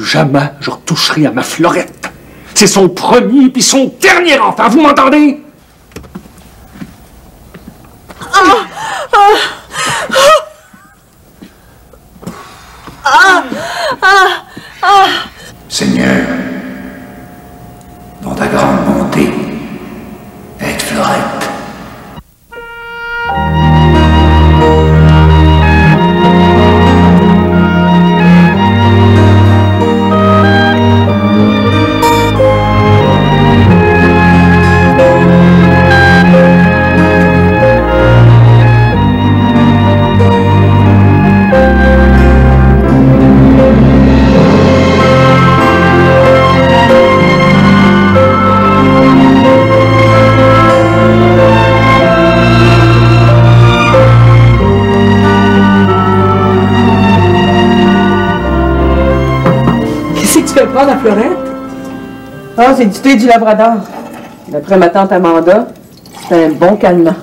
Plus jamais je retoucherai à ma Florette. C'est son premier puis son dernier enfant, vous m'entendez? Seigneur, dans ta grande bonté, aide Florette. La Florette? Ah, c'est du thé du Labrador. D'après ma tante Amanda, c'est un bon calmant.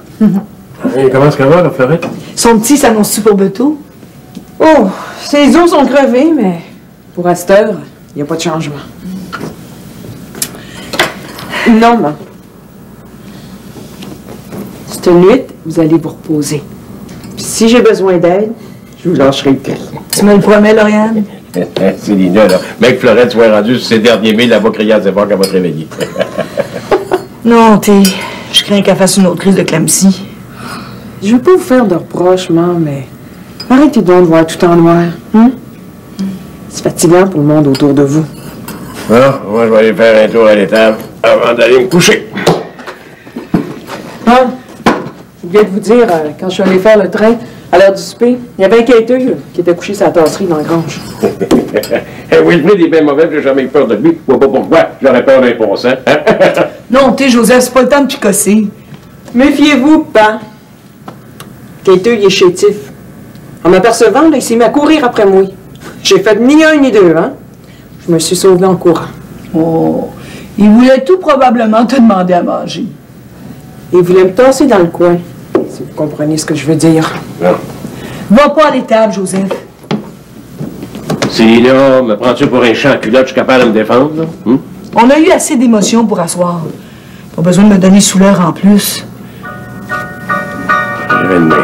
Et comment est-ce qu'elle va, la Florette? Son petit s'annonce-tu pour Beto? Oh, ses os sont crevés, mais pour à cette heure, il n'y a pas de changement. Non, maman. Cette nuit, vous allez vous reposer. Puis si j'ai besoin d'aide, je vous lâcherai le cœur. Tu me le promets, Lauriane? C'est Lina, là. Mec, Florette soit rendue sur ses derniers milles, elle va crier à ses qu'elle va te réveiller. Non, je crains qu'elle fasse une autre crise de clamsy. Je veux pas vous faire de reproches, maman, mais arrêtez donc de voir tout en noir. C'est fatigant pour le monde autour de vous. Ah, moi, je vais aller faire un tour à l'étable avant d'aller me coucher. Ah, je viens de vous dire, quand je suis allé faire le train, à l'heure du souper, il y avait un quêteux qui était couché sur la tasserie dans la grange. Wilfrid est bien mauvais, j'ai jamais eu peur de lui. Je vois pas pourquoi j'aurais peur d'un passant. Non, Joseph, c'est pas le temps de picosser. Méfiez-vous, pas. Quêteux, il est chétif. En m'apercevant, il s'est mis à courir après moi. J'ai fait ni un ni deux, hein. Je me suis sauvée en courant. Oh, il voulait tout probablement te demander à manger. Il voulait me tasser dans le coin, si vous comprenez ce que je veux dire. Non. Va pas à l'étable, Joseph. Si là, me prends-tu pour un champ à culotte, je suis capable de me défendre, là? On a eu assez d'émotions pour asseoir. Pas besoin de me donner sous l'heure en plus. Je vais demain.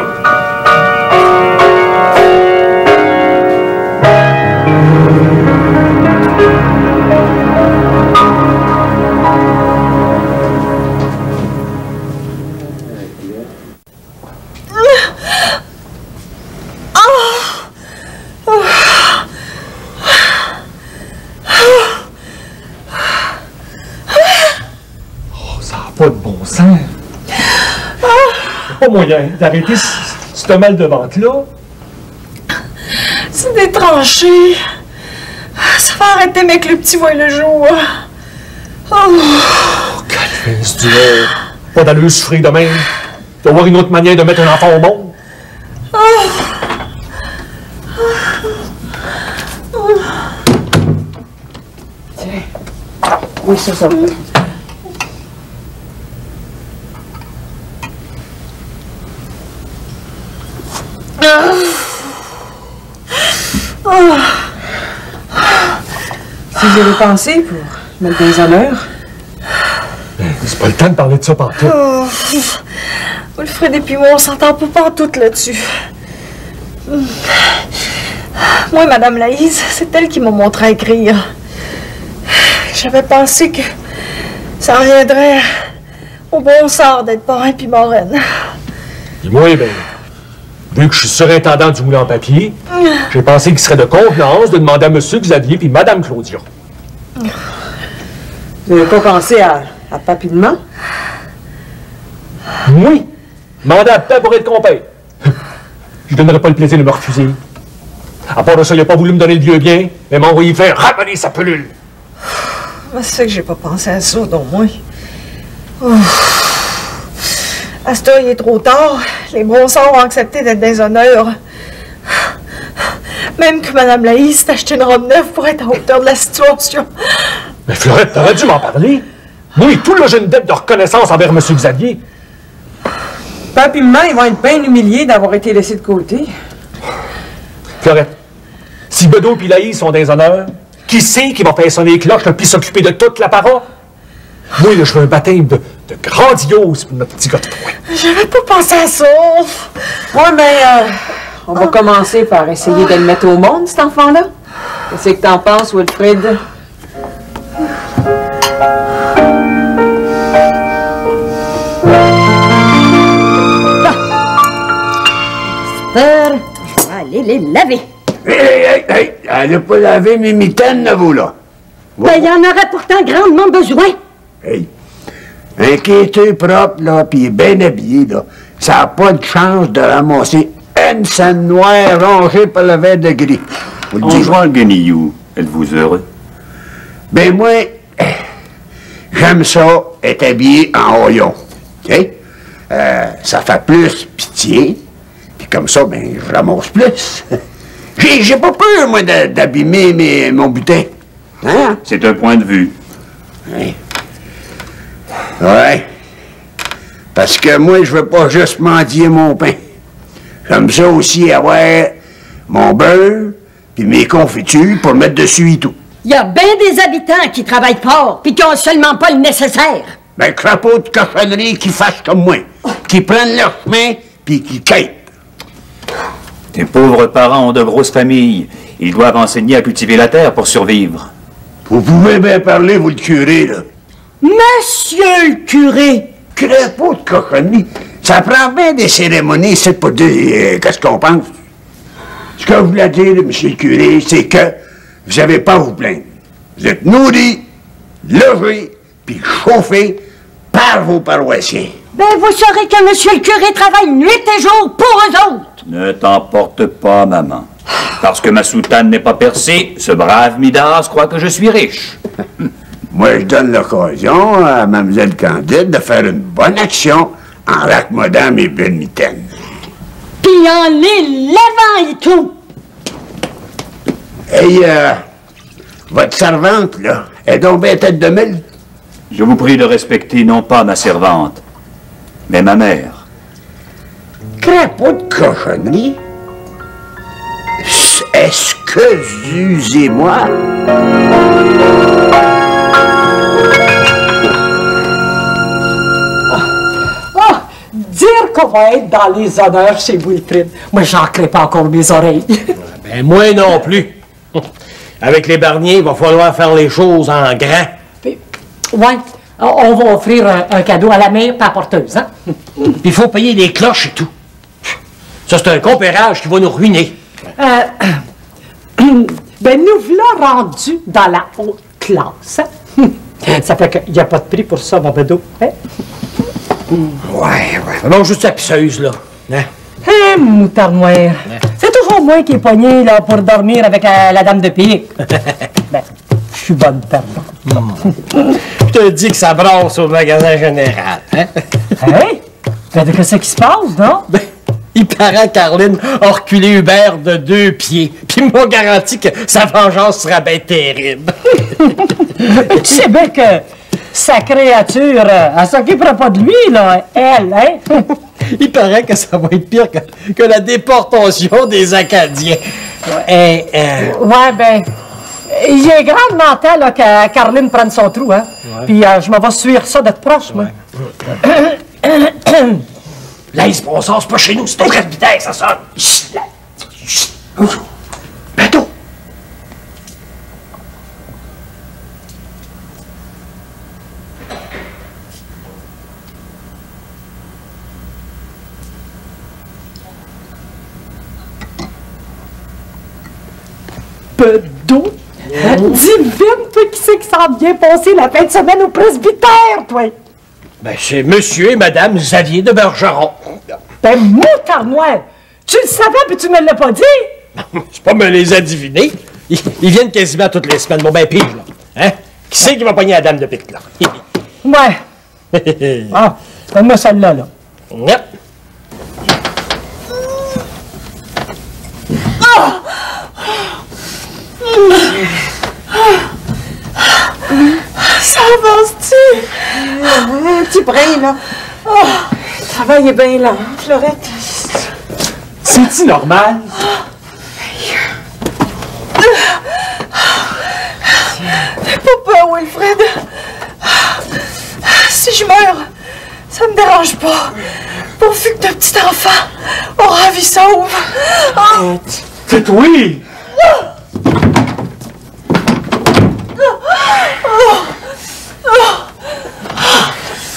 Pas de bon sens. Pas moyen d'arrêter ce mal de ventre-là. C'est des tranchées. Ça va arrêter, mais que le petit voit le jour. Oh, Calvaise, tu veux. Pas d'allure souffrir de même. Tu dois avoir une autre manière de mettre un enfant au monde. Tiens. Oui, c'est ça. Si vous avez pensé pour mettre des honneurs. C'est pas le temps de parler de ça partout. Wilfrid et puis moi, on s'entend pas pantoute là-dessus. Moi, Madame Laïse, c'est elle qui m'a montré à écrire. J'avais pensé que ça reviendrait au bon sort d'être parrain puis marraine. Et moi, ben, vu que je suis surintendant du moulin en papier, j'ai pensé qu'il serait de convenance de demander à M. Xavier puis Mme Claudia. Vous n'avez pas pensé à papillement? Oui, mandat à temps pour être compère. Je donnerais pas le plaisir de me refuser. À part de ça, il n'a pas voulu me donner le vieux bien, mais m'a envoyé faire ramener sa pelule. C'est fait que j'ai pas pensé à ça, donc moi. À ce temps, il est trop tard. Les bons sorts ont accepté d'être des honneurs. Même que Mme Laïs s'est acheté une robe neuve pour être à hauteur de la situation. Mais Florette, t'aurais dû m'en parler. Oui, tout là, j'ai une dette de reconnaissance envers M. Xavier. Papillement, ils vont être bien humiliés d'avoir été laissés de côté. Florette, si Bedeau et Laïs sont des honneurs, Qui c'est qui va faire sonner les cloches puis s'occuper de toute la parole? Moi, là, je veux un baptême de grandiose pour notre petit gars de point. J'avais pas pensé à ça. Ouais, mais on va commencer par essayer de le mettre au monde, cet enfant-là. Qu'est-ce que t'en penses, Wilfrid? Je vais aller les laver. Hey! Allez pas laver mes mitaines, là, vous, là. Ben, il y en aurait pourtant grandement besoin. Hey! Un quêteux propre, là, pis bien habillé, là, ça n'a pas de chance de ramasser une scène noire rongée par le verre de gris. Vous le En dites. jouant le guenillou, êtes-vous heureux? Ben, moi, j'aime ça, être habillé en haillon. OK? Ça fait plus pitié. Puis comme ça, ben, je ramasse plus. J'ai pas peur, moi, d'abîmer mon butin. Hein? C'est un point de vue. Ouais. Ouais. Parce que moi, je veux pas juste mendier mon pain. J'aime ça aussi avoir mon beurre puis mes confitures pour mettre dessus et tout. Il y a bien des habitants qui travaillent fort puis qui ont seulement pas le nécessaire. Ben, crapaud de cochonnerie qui fâchent comme moi, qui prennent leur chemin puis qui quittent. Tes pauvres parents ont de grosses familles. Ils doivent enseigner à cultiver la terre pour survivre. Vous pouvez bien parler, vous le curé, là. Monsieur le curé! Crapaud de cochonnerie. Ça prend bien des cérémonies, c'est pour dire qu'est-ce qu'on pense. Ce que je voulais dire, monsieur le curé, c'est que vous n'avez pas à vous plaindre. Vous êtes nourris, logés, puis chauffés par vos paroissiens. Ben, vous saurez que monsieur le curé travaille nuit et jour pour eux autres. Ne t'emporte pas, maman. Parce que ma soutane n'est pas percée, ce brave Midas croit que je suis riche. Moi, je donne l'occasion à Mlle Candide de faire une bonne action en raccommodant mes belles mitaines. Puis en les lavant et tout. Hey, votre servante, là, est donc bien tête de mille? Je vous prie de respecter non pas ma servante, mais ma mère. Crapaud de cochonnerie? Excusez-moi. Dire qu'on va être dans les honneurs chez Wilfrid, moi, j'en crée pas encore mes oreilles. Ben, moi non plus. Avec les Barniers, il va falloir faire les choses en grand. Puis, ouais, on va offrir un cadeau à la mère pas porteuse, hein? Puis il faut payer les cloches et tout. Ça, c'est un compérage qui va nous ruiner. Ben, nous voilà rendus dans la haute classe, hein? Ça fait qu'il n'y a pas de prix pour ça, mon bédo, hein? Ouais. Non, juste la pisseuse, là. Hein? Hé, moutarde noire. C'est toujours moi qui est pogné, là, pour dormir avec la dame de pique. Ben, je suis bonne perdante. Je te dis que ça brasse au magasin général. Hein? Hein? Ben, qu'est-ce qui se passe, non? Ben, il paraît que Caroline a reculé Hubert de 2 pieds. Puis il m'a garanti que sa vengeance sera bien terrible. Tu sais bien que sa créature, elle s'occupera pas de lui, là, elle, hein? Il paraît que ça va être pire que la déportation des Acadiens. Ouais, ben, il est grandement temps, là, que Caroline prenne son trou, hein? Ouais. Puis je m'en vais suivre ça d'être proche, moi. Là, il se c'est pas chez nous, c'est au grade de vitesse, ça sonne. Chut, là. Chut. Bateau. Bedeau? Divine, toi, qui c'est qui s'en vient passer la fin de semaine au presbytère, toi? Ben, c'est monsieur et madame Xavier de Bergeron. Ben, moutarde noire! Tu le savais, puis tu me l'as pas dit? C'est pas me les adivinés. Ils viennent quasiment toutes les semaines. Bon, ben, pige, là. Hein? Qui c'est qui va pogner la dame de pique, là? Ouais. Ah, donne-moi celle-là, là. Yep. Ça avance-tu? Un petit brin, là. Oh, le travail est bien lent, Florette. C'est-tu normal? petit enfant aura vie sauve. Oh. C'est oui!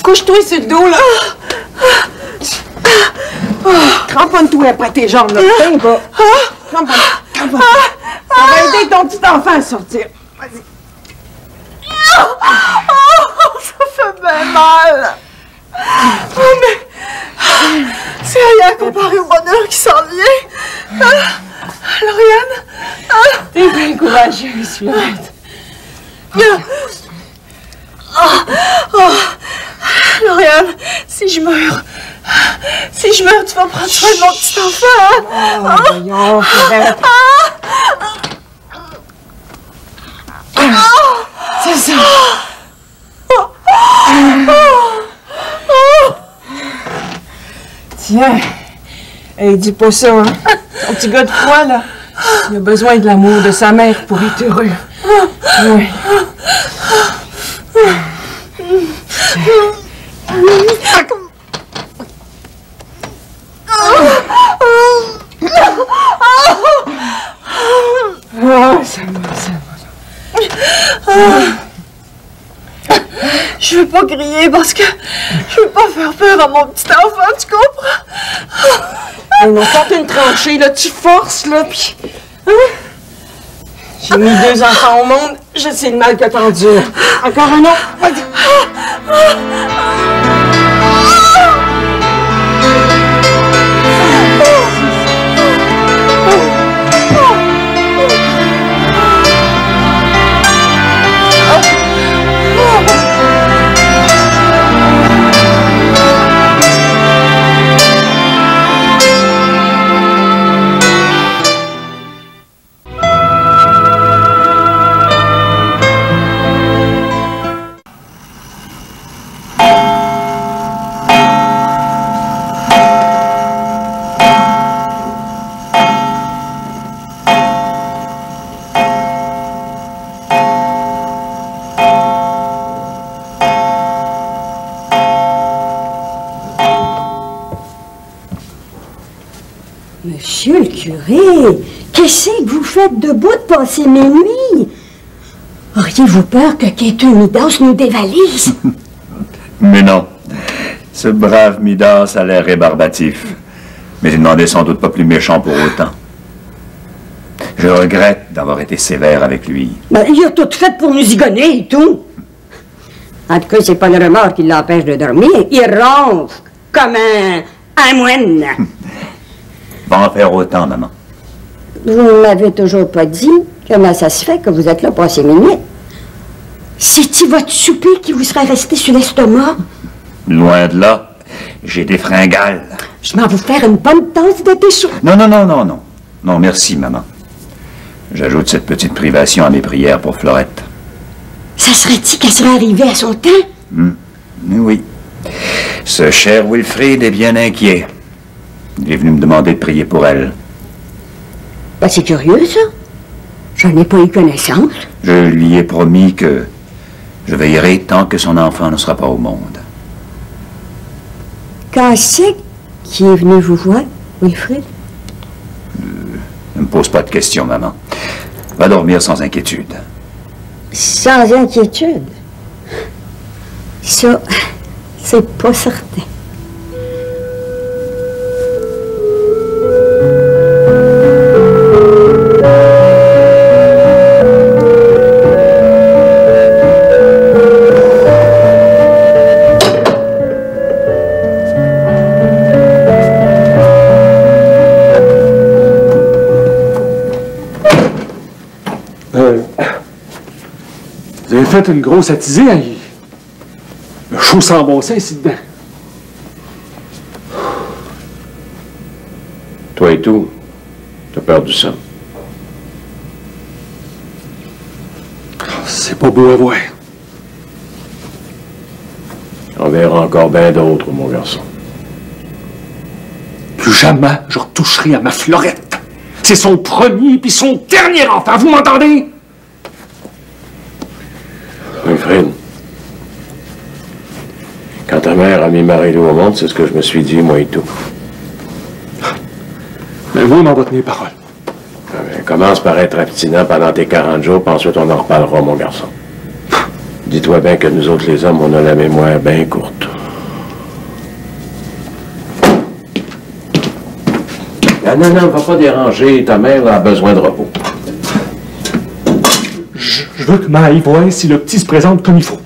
Couche-toi sur le dos, là. Cramponne-toi après tes jambes, là. Tiens, va. Cramponne. Ça va aider ton petit enfant à sortir. Vas-y. Ça fait bien mal. Oh, mais c'est rien comparé au bonheur qui s'en vient. Lauriane? T'es bien courageuse, Fleurette. Lauriane, si je meurs, tu vas prendre soin de mon petit enfant. Voyons, Fleurette. C'est ça. Tiens, hey, dis pas ça, hein. Ton petit gars de foi, là, il a besoin de l'amour de sa mère pour être heureux. Ouais. Ça va. Je veux pas crier parce que je veux pas faire peur à mon petit enfant, tu comprends? Ils m'ont fait une tranchée, là, tu forces, là, pis... Hein? J'ai mis 2 enfants au monde, je sais le mal que t'endures. Encore un autre, vas-y. Monsieur le curé, qu'est-ce que vous faites debout de passer mes nuits? Auriez-vous peur que Kato Midas nous dévalise? Mais non. Ce brave Midas a l'air rébarbatif. Mais il n'en est sans doute pas plus méchant pour autant. Je regrette d'avoir été sévère avec lui. Ben, il a tout fait pour nous zigonner et tout. En tout cas, c'est pas le remords qui l'empêche de dormir. Il ronfle comme un moine. Va en faire autant, maman. Vous ne m'avez toujours pas dit comment ça se fait que vous êtes là passer minuit. C'est-il votre souper qui vous serait resté sur l'estomac? Loin de là, j'ai des fringales. Je m'en vais vous faire une bonne tasse de thé chaud. Non. Non, merci, maman. J'ajoute cette petite privation à mes prières pour Florette. Ça serait-il qu'elle serait arrivée à son temps? Oui. Ce cher Wilfrid est bien inquiet. Il est venu me demander de prier pour elle. Ben, c'est curieux, ça. J'en ai pas eu connaissance. Je lui ai promis que je veillerai tant que son enfant ne sera pas au monde. Quand c'est qui est venu vous voir, Wilfrid? Ne me pose pas de questions, maman. Va dormir sans inquiétude. Sans inquiétude. Ça, c'est pas certain. Vous avez fait une grosse attisée, hein? Le chaud sans bon sens ici dedans. Toi et tout, t'as perdu ça. C'est pas beau à voir. On verra encore bien d'autres, mon garçon. Plus jamais je retoucherai à ma Florette. C'est son premier puis son dernier enfant, vous m'entendez? Wilfrid, quand ta mère a mis Marie-Lou au monde, c'est ce que je me suis dit, moi et tout. Moi, m'en va tenir parole. Ah ben, commence par être abstinent pendant tes 40 jours, puis ensuite on en reparlera, mon garçon. Dis-toi bien que nous autres, les hommes, on a la mémoire bien courte. Ah non, va pas déranger. Ta mère a besoin de repos. Je veux que ma aille voir si le petit se présente comme il faut.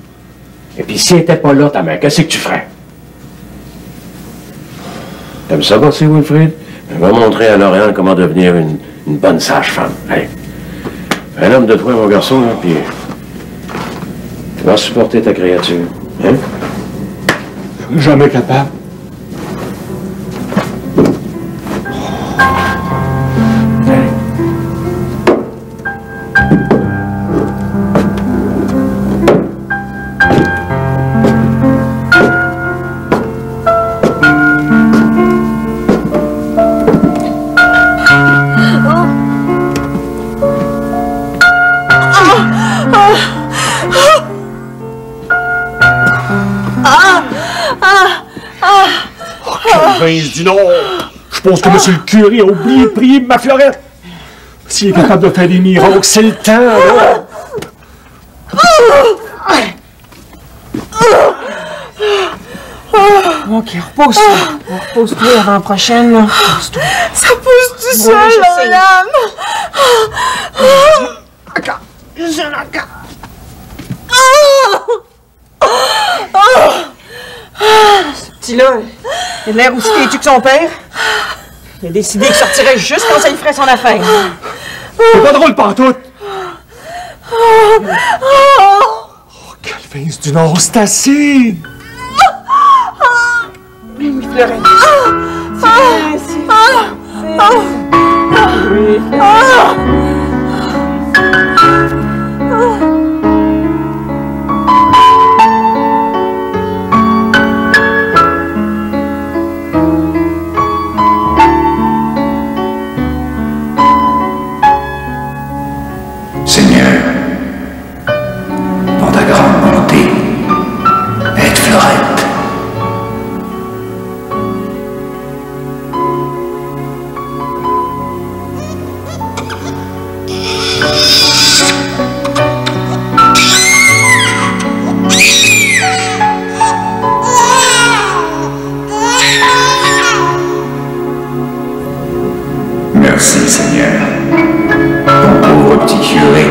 Et puis, si elle était pas là, ta mère, qu'est-ce que tu ferais? T'aimes ça, passer, Wilfrid? Va montrer à Lauriane comment devenir une bonne sage-femme. Allez. Fais un homme de toi, mon garçon, là, puis tu vas supporter ta créature. Hein? Je serai jamais capable. Vince du Nord! Je pense que monsieur le curé a oublié de prier ma Florette! S'il est capable de faire des miracles, c'est le temps, là! OK, repose-toi. Repose-toi l'avant prochaine, là. Repose-toi. Ça pousse tout seul, Lauriane! Ce petit-là, il a l'air aussi têtu que son père. Il a décidé qu'il sortirait juste quand ça lui ferait son affaire. C'est pas drôle, pantoute! Oh, quel Vince du Nord, c'est assez! Oui, Florette. Oui, Seigneur, dans ta grande bonté, aide Fleurette. Merci, Seigneur. Ton pauvre petit curé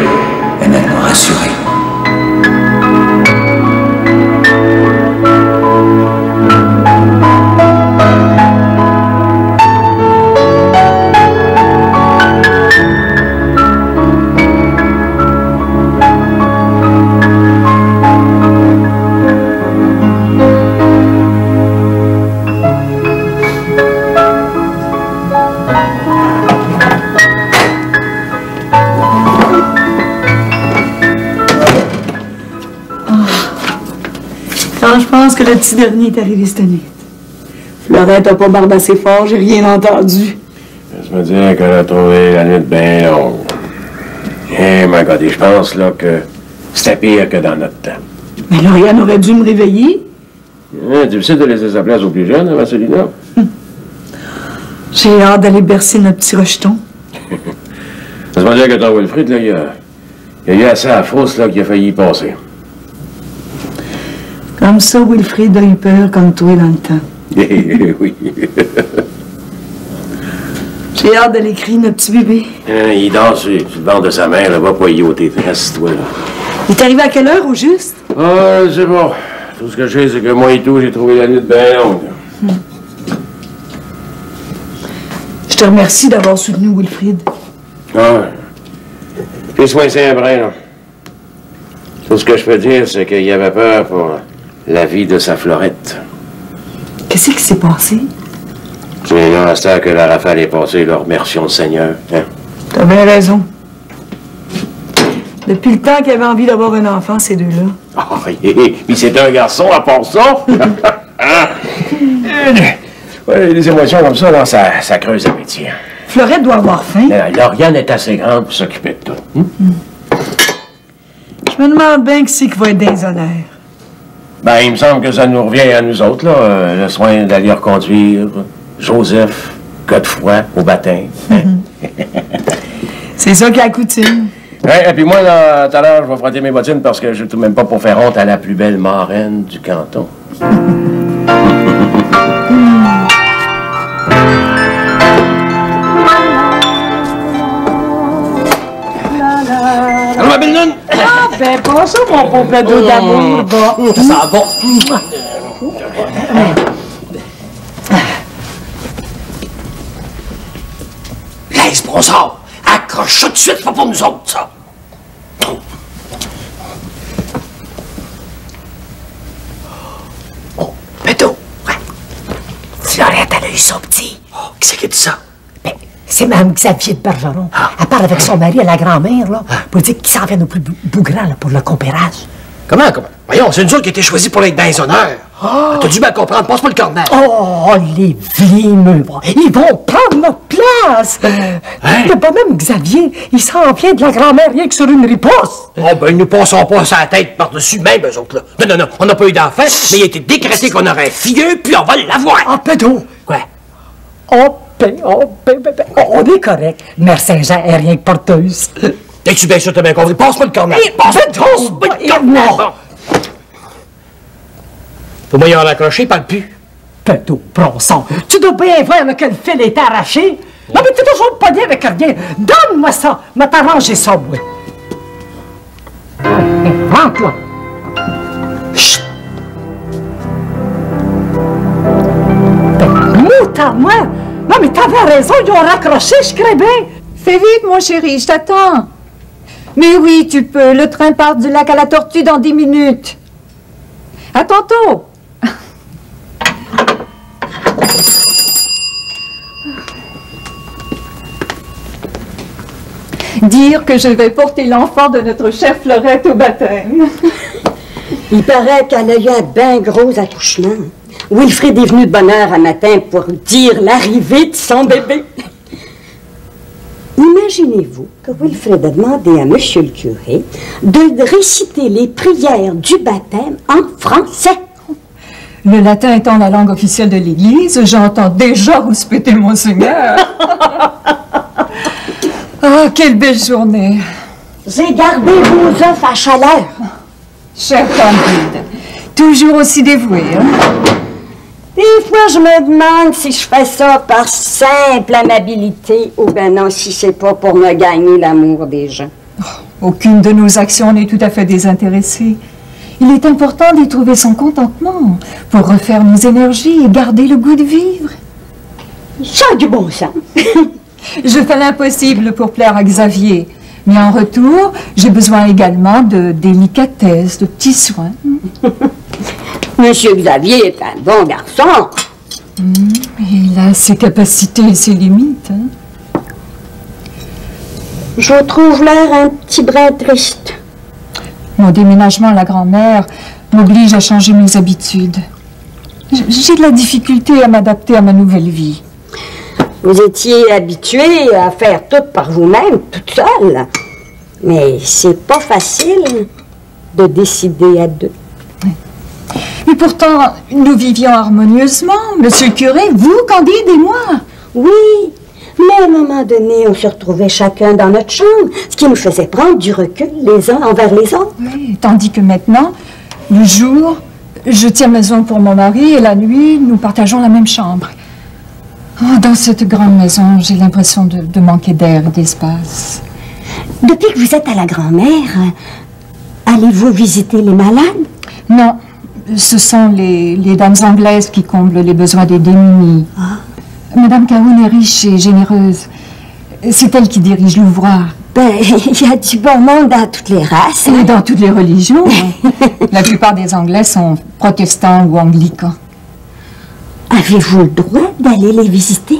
est maintenant rassuré. Quand je pense que le petit dernier est arrivé cette nuit. Fleurette a pas bardassé fort, j'ai rien entendu. Je me dire qu'elle a trouvé la nuit bien longue. Eh, my God, et je pense, là, que c'était pire que dans notre temps. Mais Lauriane aurait dû me réveiller. Difficile de laisser sa place aux plus jeunes, hein, Marcelina? J'ai hâte d'aller bercer notre petit rejeton. Ça se veut dire que ton Wilfrid, là, il y a eu assez à fausse, là, qu'il a failli y passer. Comme ça, Wilfrid a eu peur comme toi dans le temps. Oui. J'ai hâte de l'écrire, notre petit bébé. Il dort sur le bord de sa mère, là, va pas y ôter. Reste-toi, là. Il est arrivé à quelle heure, au juste? Ah, je sais pas. Tout ce que je sais, c'est que moi et tout, j'ai trouvé la nuit bien longue. Je te remercie d'avoir soutenu Wilfrid. Ah. Fais soin Saint-Brin, là. Tout ce que je peux dire, c'est qu'il avait peur pour la vie de sa Florette. Qu'est-ce qui s'est passé? C'est là, à ce temps que la rafale est passée, leur remercions le Seigneur. Hein? T'as bien raison. Depuis le temps qu'il avait envie d'avoir un enfant, ces deux-là. Oh, mais c'est un garçon à part ça. Ouais, des émotions comme ça, là, ça creuse l'amitié. Fleurette doit avoir faim. Lauriane est assez grande pour s'occuper de tout. Je me demande bien qui c'est qui va être dans les honneurs. Ben, il me semble que ça nous revient à nous autres, là, le soin d'aller reconduire Joseph, cas de froid au baptême. Hein? C'est ça qui a coutume. Ouais, et puis moi, tout à l'heure, je vais frotter mes bottines parce que je ne tout même pas pour faire honte à la plus belle marraine du canton. Allô, ma belle noune? Ah, ben, bonjour, mon beau plateau d'amour. Bon. Ça sent bon. Laisse, Bronsard! Accroche ça tout de suite, c'est pas pour nous autres, ça! Oh, Péto! Ouais. Tu arrêtes à l'œil ça, petit. Oh, qui c'est qui dit ça? Ben, c'est Mme Xavier de Bergeron. Ah. Elle parle avec son mari à la grand-mère, là, pour dire qu'il s'en vient au plus bougrand, là, pour le compérage. Comment? Voyons, c'est nous autres qui a été choisis pour être dans les honneurs. Oh. T'as dû bien comprendre, passe-moi le cornet. Oh, les vlimeux, ils vont prendre notre place. Hein? Le bonhomme Xavier, il s'en vient de la grand-mère rien que sur une riposte. Oh, ben, nous passons pas sa tête par-dessus même, eux autres, là. Non, on n'a pas eu d'enfant, mais il a été décrété qu'on aurait un filleux, puis on va l'avoir. Ah, pédo. Quoi? On est correct. Mère Saint-Jean est rien que porteuse. Es-tu bien sûr, t'as bien compris? Passe-moi le cornet. Passe-moi le cornet. Faut moi y en accrocher, parle plus. Pédo, Bronson, tu dois bien voir que le fil est arraché. Non, mais t'es toujours pas bien avec rien. Donne-moi ça. M'a t'arranger ça, moi. Rentre, là. Chut. Moutarde-moi. Non, mais t'avais raison, ils ont raccroché, je crée bien. Fais vite, mon chéri, je t'attends. Mais oui, tu peux. Le train part du lac à la Tortue dans 10 minutes. À tantôt. Dire que je vais porter l'enfant de notre chère Fleurette au baptême. Il paraît qu'elle a eu un bien gros accouchement. Wilfrid est venu de bonne heure un matin pour dire l'arrivée de son bébé. Imaginez-vous que Wilfrid a demandé à monsieur le curé de réciter les prières du baptême en français. Le latin étant la langue officielle de l'Église, j'entends déjà rouspéter mon Seigneur. Ah, quelle belle journée! J'ai gardé vos œufs à chaleur. Cher Candide, toujours aussi dévoué, hein? Des fois, je me demande si je fais ça par simple amabilité ou ben non, si c'est pas pour me gagner l'amour des gens. Aucune de nos actions n'est tout à fait désintéressée. Il est important d'y trouver son contentement pour refaire nos énergies et garder le goût de vivre. Ça a du bon sens. Je fais l'impossible pour plaire à Xavier, mais en retour, j'ai besoin également de délicatesse, de petits soins. Monsieur Xavier est un bon garçon. Il a ses capacités et ses limites. Hein? Je trouve l'air un petit brin triste. Mon déménagement à la grand-mère m'oblige à changer mes habitudes. J'ai de la difficulté à m'adapter à ma nouvelle vie. Vous étiez habitué à faire tout par vous-même, toute seule. Mais c'est pas facile de décider à deux. Et pourtant, nous vivions harmonieusement, monsieur le curé, vous, Candide et moi. Oui, mais à un moment donné, on se retrouvait chacun dans notre chambre, ce qui nous faisait prendre du recul les uns envers les autres. Oui, tandis que maintenant, le jour, je tiens maison pour mon mari et la nuit, nous partageons la même chambre. Oh, dans cette grande maison, j'ai l'impression de manquer d'air et d'espace. Depuis que vous êtes à la grand-mère, allez-vous visiter les malades? Non, ce sont les dames anglaises qui comblent les besoins des démunis. Ah. Madame Cahoun est riche et généreuse. C'est elle qui dirige l'ouvrage. Ben, il y a du bon monde dans toutes les races. Et dans toutes les religions. La plupart des Anglais sont protestants ou anglicans. Avez-vous le droit d'aller les visiter?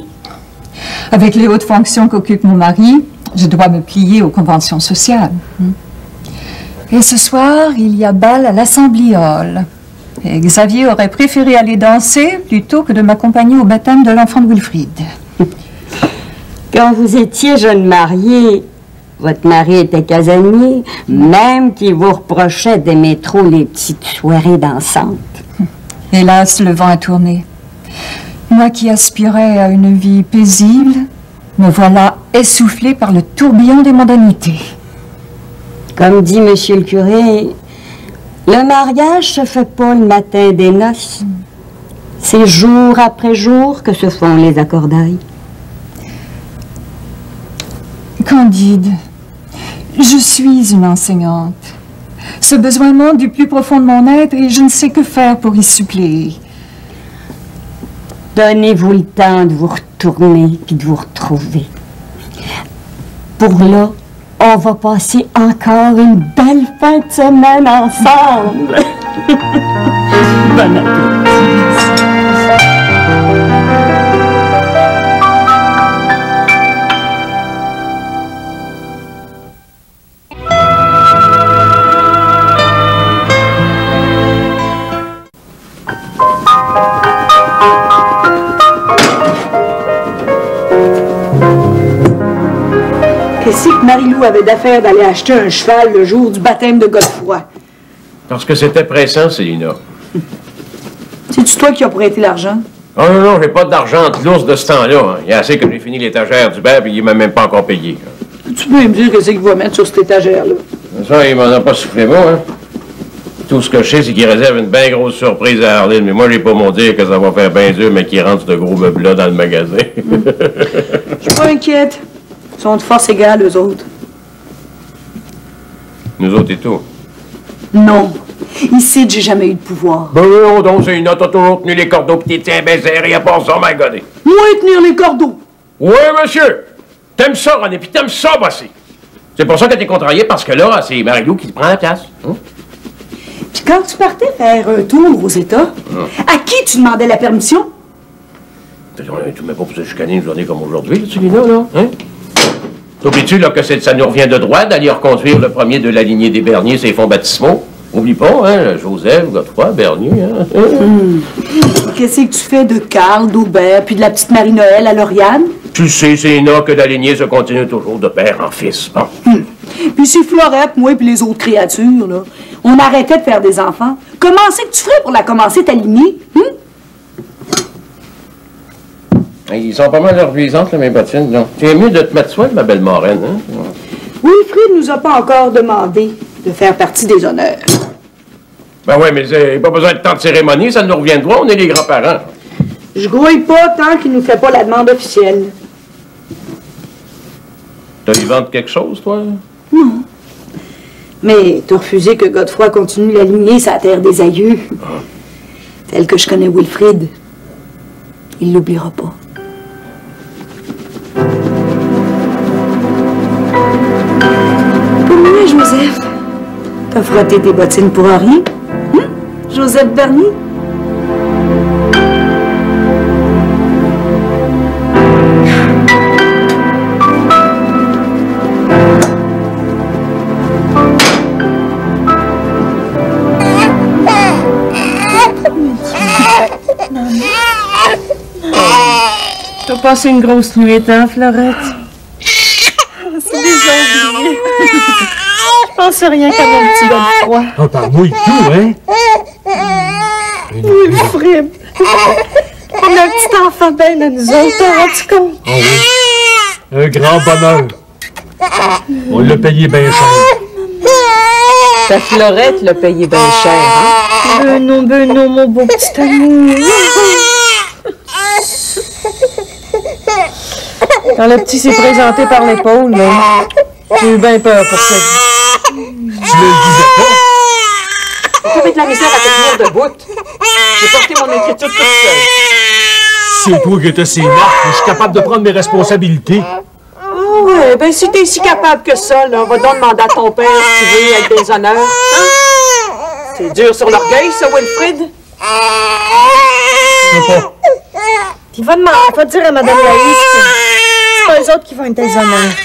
Avec les hautes fonctions qu'occupe mon mari, je dois me plier aux conventions sociales. Et ce soir, il y a bal à l'Assemblée Hall. Et Xavier aurait préféré aller danser plutôt que de m'accompagner au baptême de l'enfant de Wilfrid. Quand vous étiez jeune mariée, votre mari était casanier, même qu'il vous reprochait d'aimer trop les petites soirées dansantes. Hélas, le vent a tourné. Moi qui aspirais à une vie paisible, me voilà essoufflée par le tourbillon des mondanités. Comme dit monsieur le curé, le mariage se fait pas le matin des noces. C'est jour après jour que se font les accordailles. Candide, je suis une enseignante. Ce besoin monte du plus profond de mon être et je ne sais que faire pour y suppléer. Donnez-vous le temps de vous retourner puis de vous retrouver. Pour là, on va passer encore une belle fin de semaine ensemble. Bon appétit. Qu'est-ce que Marie-Lou avait d'affaire d'aller acheter un cheval le jour du baptême de Godefroy? Parce que c'était pressant, Célina. C'est-tu toi qui as prêté l'argent? Oh non, j'ai pas d'argent entre l'ours de ce temps-là. Hein. Il y a assez que j'ai fini l'étagère du bar et il m'a même pas encore payé. Tu peux me dire qu'est-ce qu'il va mettre sur cette étagère-là? Ça, il m'en a pas soufflé bon, hein. Tout ce que je sais, c'est qu'il réserve une bien grosse surprise à Arline. Mais moi, j'ai pas mon dire que ça va faire bien dur, mais qu'il rentre ce gros meuble-là dans le magasin. Je suis pas inquiète. Ils sont de force égale, eux autres. Nous autres et tout. Non. Ici, j'ai jamais eu de pouvoir. Ben non, donc, c'est une autre, t'as toujours tenu les cordeaux pis t'es tiens baiser et à part ça, my God. Moi, tenir les cordeaux. Oui, monsieur. T'aimes ça, René, pis t'aimes ça, bosser. C'est pour ça que t'es contrarié, parce que là, c'est Marie-Lou qui te prend la place. Hein? Puis quand tu partais faire un tour aux États, à qui tu demandais la permission? Tu mets pas pour se chicaner une journée comme aujourd'hui, Célina, là? Hein? T'oublies-tu, là, que ça nous revient de droit d'aller reconduire le premier de la lignée des Bernier, ses fonds baptismaux? Oublie pas, hein, Joseph, Godefroy, Bernier, hein? Qu'est-ce que tu fais de Carl, d'Aubert, puis de la petite Marie-Noël à Lauriane? Tu sais, Célina, que la lignée se continue toujours de père en fils, bon. Puis si Florette, moi, puis les autres créatures, là, on arrêtait de faire des enfants, comment c'est que tu ferais pour la commencer, ta lignée? Ils sont pas mal reluisantes, là, mes bottines, donc. Tu es mieux de te mettre soin de ma belle Moraine, hein? Wilfrid nous a pas encore demandé de faire partie des honneurs. Ben ouais, mais pas besoin de tant de cérémonie, ça nous revient de droit, on est les grands-parents. Je grouille pas tant qu'il nous fait pas la demande officielle. T'as eu vendre quelque chose, toi? Non. Mais t'as refusé que Godefroy continue la lignée sur la terre des aïeux. Tel que je connais Wilfrid. Il l'oubliera pas. Pour moi, Joseph, t'as frotté tes bottines pour rien? Joseph Bernier? T'as passé une grosse nuit, hein, Florette? C'est déjà oublié. Je pense rien qu'à mon petit Godefroy. Oh, parle-moi de tout, hein? Wilfrid. On a un petit enfant ben à nous autres, t'en rends-tu compte? Oh oui. Un grand bonheur. On l'a payé bien cher. Ta Florette l'a payé bien cher, hein? Benoît, mon beau petit amour. Quand le petit s'est présenté par l'épaule, j'ai eu bien peur pour ça. Tu le disais pas? J'ai de la misère à te tenir debout. J'ai porté mon inquiétude toute seule. C'est toi qui t'as ces marques, je suis capable de prendre mes responsabilités. Oh ouais, ben si t'es si capable que ça, là, va donc demander à ton père si tu veux être des honneurs. Hein? C'est dur sur l'orgueil, ça, Wilfrid? Je sais pas. Puis va dire à Mme Laïs que c'est pas eux autres qui vont être des honneurs.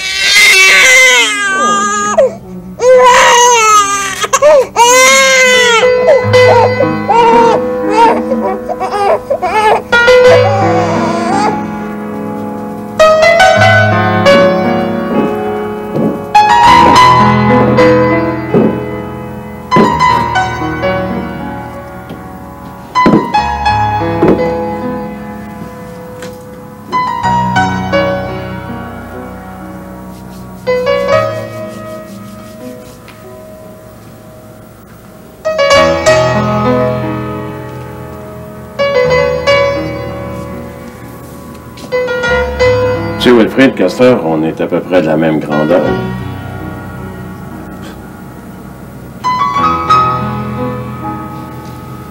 Wilfrid, Castor, on est à peu près de la même grandeur.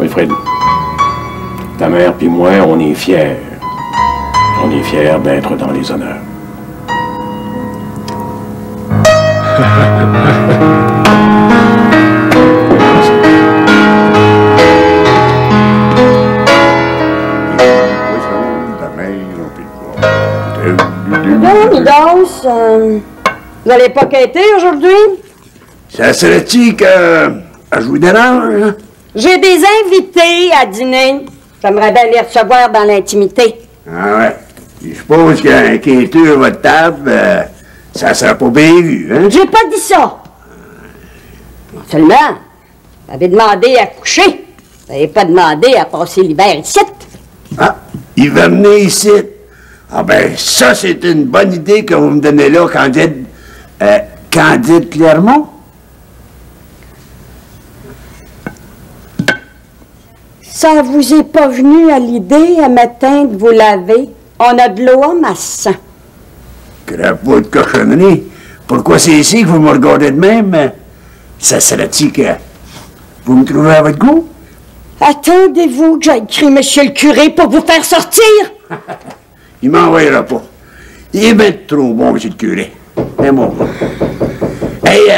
Wilfrid, ta mère puis moi, on est fiers. On est fiers d'être dans les honneurs. Bon, Midas, vous n'allez pas quêter aujourd'hui? Ça serait-il que je vous dérange? Hein? J'ai des invités à dîner. J'aimerais bien les recevoir dans l'intimité. Ah ouais. Je suppose qu'un quêteur à votre table, ça sera pas bien vu, hein? J'ai pas dit ça. Seulement, vous avez demandé à coucher. Vous n'avez pas demandé à passer l'hiver ici. Ah, il va venir ici. Ah ben, ça, c'est une bonne idée que vous me donnez là, Candide. Candide Clermont? Ça vous est pas venu à l'idée un matin de vous laver? On a de l'eau en masse. Crapaud de cochonnerie. Pourquoi c'est ici que vous me regardez de même? Ça serait-il que vous me trouvez à votre goût? Attendez-vous que j'aille écrit monsieur le curé pour vous faire sortir? Il m'envoyera pas. Il est bien trop bon, monsieur le curé. C'est bon. Hey,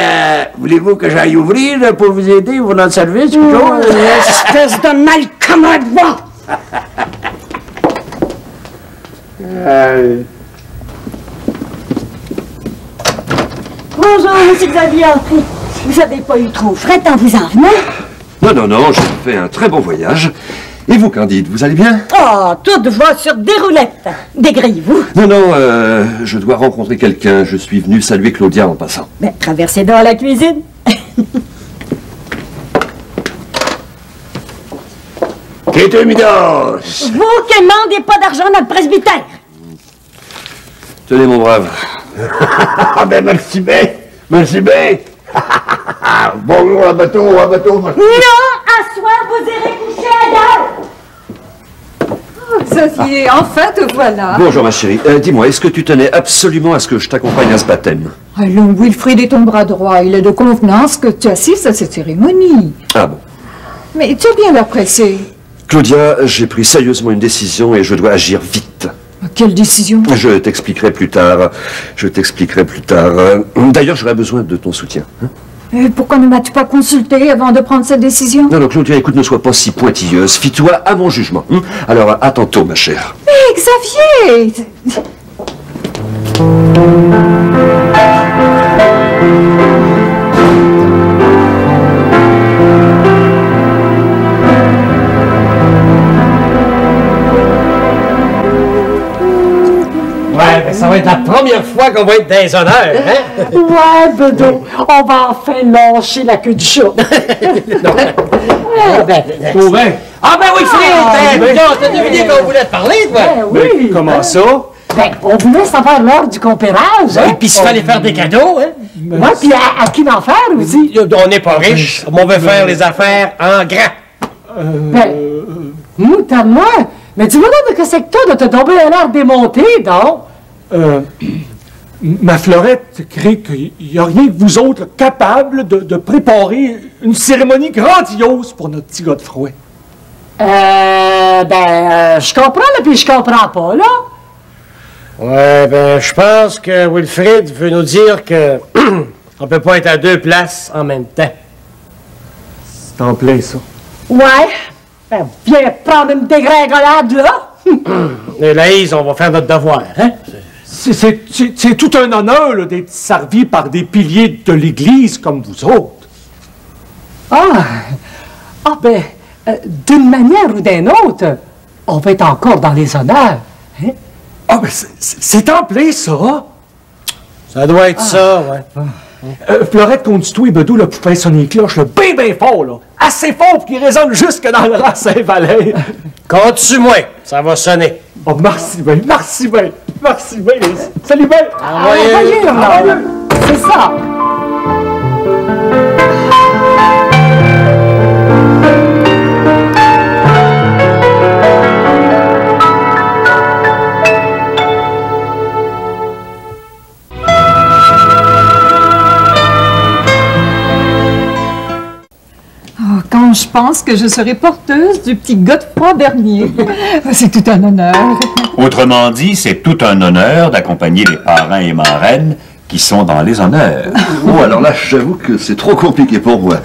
voulez-vous que j'aille ouvrir pour vous aider, vous rendre service? Espèce de malcommode, va! Bonjour, monsieur Xavier. Vous avez pas eu trop frais en vous en venant? Non, non, non, j'ai fait un très bon voyage. Et vous, Candide, vous allez bien? Oh, tout va sur des roulettes. Dégrillez-vous. Non, non, je dois rencontrer quelqu'un. Je suis venu saluer Claudia en passant. Ben, traversez dans la cuisine. Quêteur Midas! Vous qui demandez pas d'argent dans le presbytère. Tenez, mon brave. Ah ben, merci bien. Merci bien. Bonjour, à bateau, à bateau. Non, à soir, vous irez coucher ailleurs. Xavier, enfin te voilà. Bonjour, ma chérie. Dis-moi, est-ce que tu tenais absolument à ce que je t'accompagne à ce baptême? Allons, Wilfrid est ton bras droit. Il est de convenance que tu assistes à cette cérémonie. Ah bon? Mais tu as bien l'air pressé. Claudia, j'ai pris sérieusement une décision et je dois agir vite. Quelle décision? Je t'expliquerai plus tard. Je t'expliquerai plus tard. D'ailleurs, j'aurais besoin de ton soutien. Hein? Pourquoi ne m'as-tu pas consulté avant de prendre cette décision? Non, non, Claudia, écoute, ne sois pas si pointilleuse. Fie-toi à mon jugement. Hein? Alors, à tantôt, ma chère. Mais Xavier! Ouais, ben ça va être la première fois qu'on va être dans les honneurs, hein? Ouais, Bedo, on va enfin lâcher la queue du chat. Trouvin. Ah ben oui, Fred! T'as deviné qu'on voulait te parler, toi? Oui. Comment ça? Ben, on voulait savoir l'heure du compérage. Et puis s'il fallait faire des cadeaux, hein? Ouais, puis à qui d'en faire aussi? On n'est pas riches, on veut faire les affaires en grand. Moutarde-moi! Mais dis-moi donc de que c'est que toi de te tomber à l'air démonté, donc? Ma Fleurette crée qu'il n'y a rien que vous autres capables de préparer une cérémonie grandiose pour notre petit gars de Frouet. Je comprends, là, puis je comprends pas, là. Ouais, ben, je pense que Wilfrid veut nous dire que on peut pas être à deux places en même temps. C'est en plein, ça. Ouais. Ben, viens prendre une dégringolade, là. Et Laïs, on va faire notre devoir, hein? C'est tout un honneur là, d'être servi par des piliers de l'Église comme vous autres. D'une manière ou d'une autre, on va être encore dans les honneurs. Hein? Ah, ben c'est en plein, ça. Ça doit être ça, ouais. Fleurette conduit tout et Bedou, là, pour faire sonner les cloches, bien fort, là. Assez fort pour qu'il résonne jusque dans le rang Saint-Valais. Compte-tu-moi, ça va sonner. Oh, merci bien, merci bien, merci bien. Salut bien. Envoyez. C'est ça. quand je pense que je serai porteuse du petit Godefroy Bernier. C'est tout un honneur. Autrement dit, c'est tout un honneur d'accompagner les parrains et marraines qui sont dans les honneurs. Oh, alors là, j'avoue que c'est trop compliqué pour moi.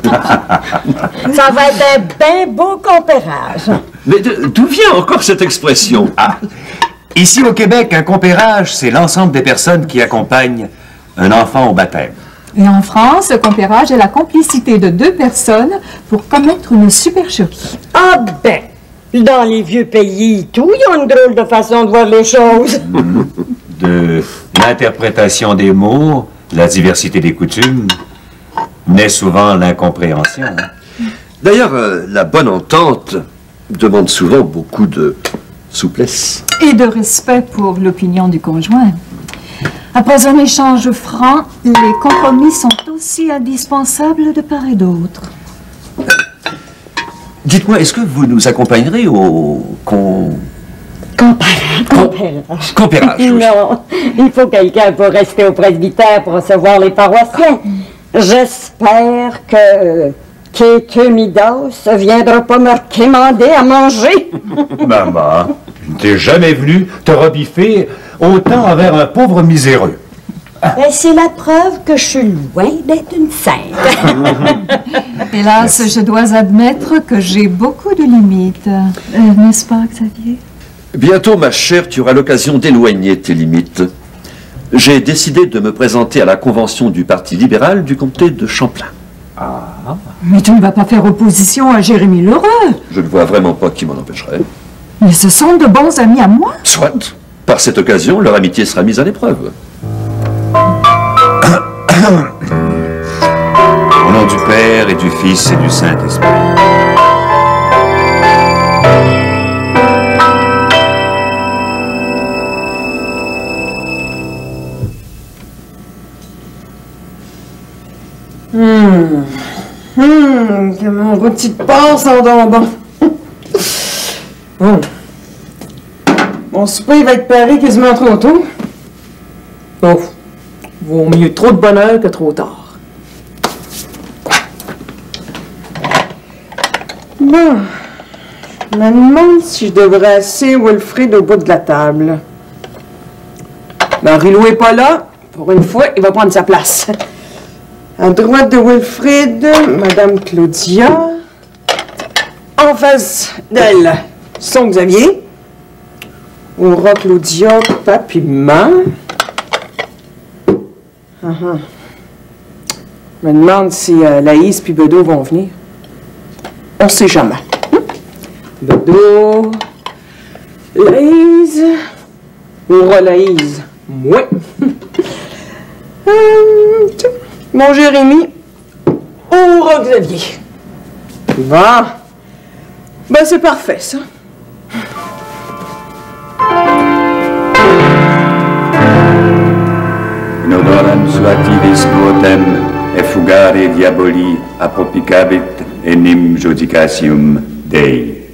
Ça va être un bien beau compérage. Mais d'où vient encore cette expression? Ici au Québec, un compérage, c'est l'ensemble des personnes qui accompagnent un enfant au baptême. Et en France, le compérage est la complicité de deux personnes pour commettre une supercherie. Ah ben, dans les vieux pays, tout, ils ont une drôle de façon de voir les choses. De l'interprétation des mots, la diversité des coutumes, naît souvent l'incompréhension. D'ailleurs, la bonne entente demande souvent beaucoup de souplesse. Et de respect pour l'opinion du conjoint. Après un échange franc, les compromis sont aussi indispensables de part et d'autre. Dites-moi, est-ce que vous nous accompagnerez au compérage? Oui. Non, il faut quelqu'un pour rester au presbytère pour recevoir les paroissiens. J'espère que Kéké Midas ne viendra pas me quémander à manger. Maman, je ne t'ai jamais venu te rebiffer autant envers un pauvre miséreux. Ben, c'est la preuve que je suis loin d'être une sainte. Hélas, je dois admettre que j'ai beaucoup de limites. N'est-ce pas, Xavier? Bientôt, ma chère, tu auras l'occasion d'éloigner tes limites. J'ai décidé de me présenter à la convention du Parti libéral du comté de Champlain. Mais tu ne vas pas faire opposition à Jérémy Lheureux. Je ne vois vraiment pas qui m'en empêcherait. Mais ce sont de bons amis à moi. Soit. Par cette occasion, leur amitié sera mise à l'épreuve. Au nom du Père et du Fils et du Saint-Esprit. Que mon rôti de porc sent donc bon. Mon souper va être paré quasiment trop tôt. Bon, vaut mieux trop de bonheur que trop tard. Bon, je me demande si je devrais asseoir Wilfrid au bout de la table. Marie-Lou est pas là. Pour une fois, il va prendre sa place. À droite de Wilfrid, Madame Claudia. En face d'elle, son Xavier. Aura Claudia, Papiment. Je me demande si Laïs puis Bedeau vont venir. On sait jamais. Bedeau, Laïs, Aura Laïs, moi. Mon Jérémy, Aura Xavier. Bon. Ben, c'est parfait, ça. In odorem suativis quotem effugare diaboli appropicabit enim judicatium Dei.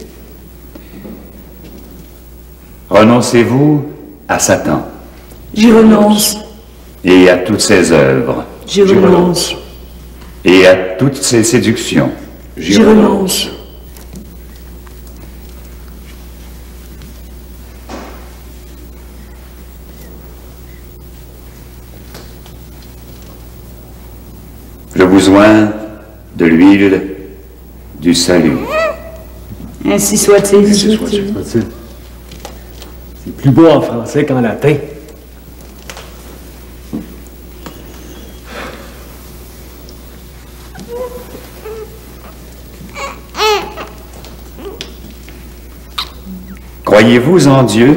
Renoncez-vous à Satan. J'y renonce. Et à toutes ses œuvres. J'y renonce. Et à toutes ses séductions. J'y renonce. Je vous oins de l'huile du salut. Ainsi soit-il. Ainsi soit-il. C'est plus beau en français qu'en latin. Croyez-vous en Dieu,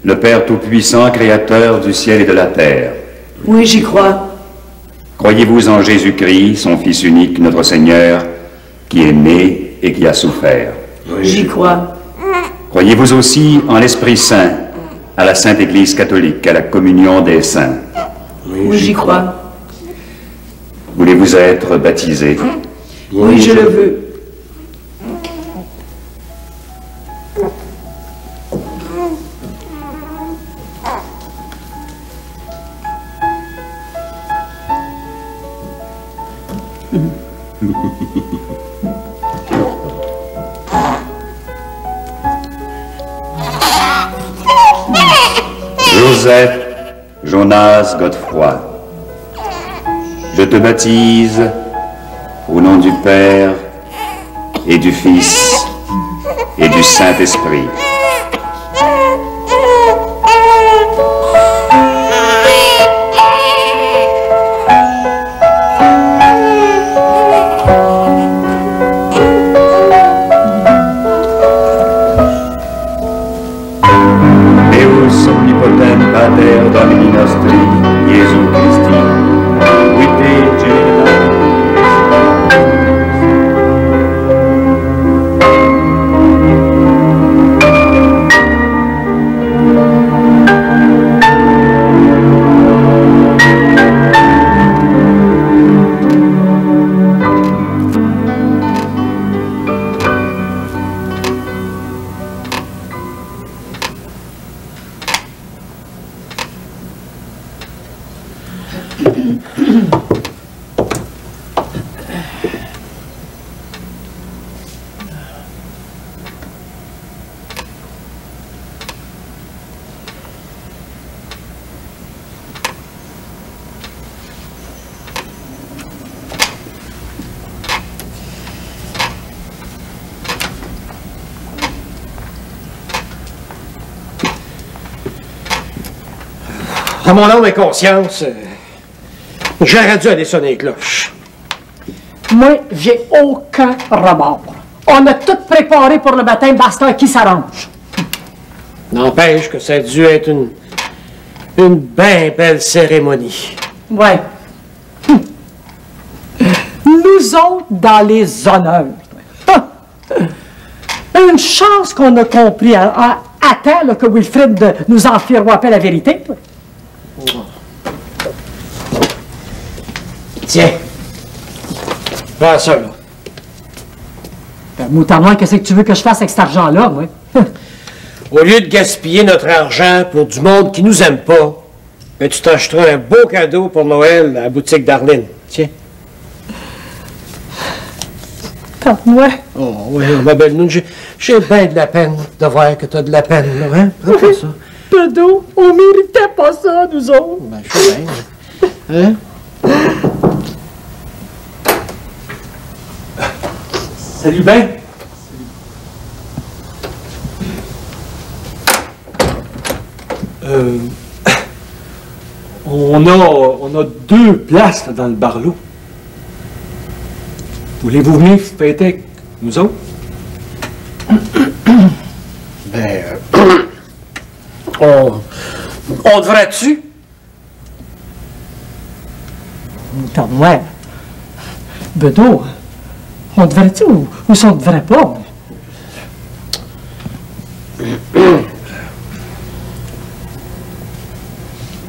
le Père Tout-Puissant, Créateur du ciel et de la terre? Oui, j'y crois. Croyez-vous en Jésus-Christ, son Fils unique, notre Seigneur, qui est né et qui a souffert? Oui, j'y crois. Croyez-vous aussi en l'Esprit Saint, à la Sainte Église catholique, à la communion des saints? Oui, j'y crois. Voulez-vous être baptisé? Oui, je le veux. Joseph Jonas Godefroy, je te baptise au nom du Père et du Fils et du Saint-Esprit. Pater Domini nostri, Jesu Christi, vite generatum. À mon âme et conscience, j'aurais dû aller sonner les cloches. Moi, j'ai aucun remords. On a tout préparé pour le baptême, basta qui s'arrange. N'empêche que ça a dû être une bien belle cérémonie. Ouais. Nous autres, dans les honneurs. Une chance qu'on a compris à temps là, que Wilfrid nous en firoipait la vérité. Tiens. Prends ça, là. Moutarde, qu'est-ce que tu veux que je fasse avec cet argent-là, moi? Au lieu de gaspiller notre argent pour du monde qui nous aime pas, ben, tu t'achèteras un beau cadeau pour Noël à la boutique d'Arline. Tiens. Tente-moi. Oh, oui, ma belle Noune, j'ai bien de la peine de voir que t'as de la peine, là, hein? Prends ça. Pedro, on méritait pas ça, nous autres. Ben, je sais bien. Hein? Salut Ben. On a 2 places là, dans le barlot. Voulez-vous venir fêter avec nous autres? Ben, on devrait-tu? Moutarde, Bedo, on devrait-tu ou ça on devrait pas?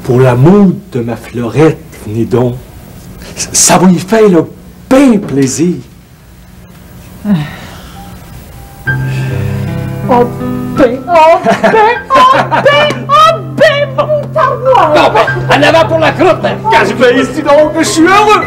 Pour l'amour de ma Florette, venez donc. Ça va y faire là, bien plaisir. Oh ben, Moutarde! Non, ben, en avant pour la croûte! Quand je vais ici donc, je suis heureux!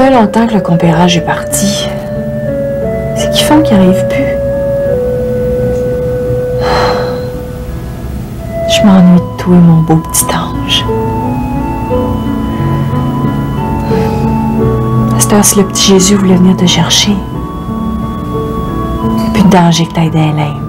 Longtemps que le compérage est parti. C'est qu'ils font qu'ils n'arrivent plus. Je m'ennuie de toi, mon beau petit ange. À cette heure-ci, le petit Jésus voulait venir te chercher. Il n'y a plus de danger que t'ailles dans les limbes.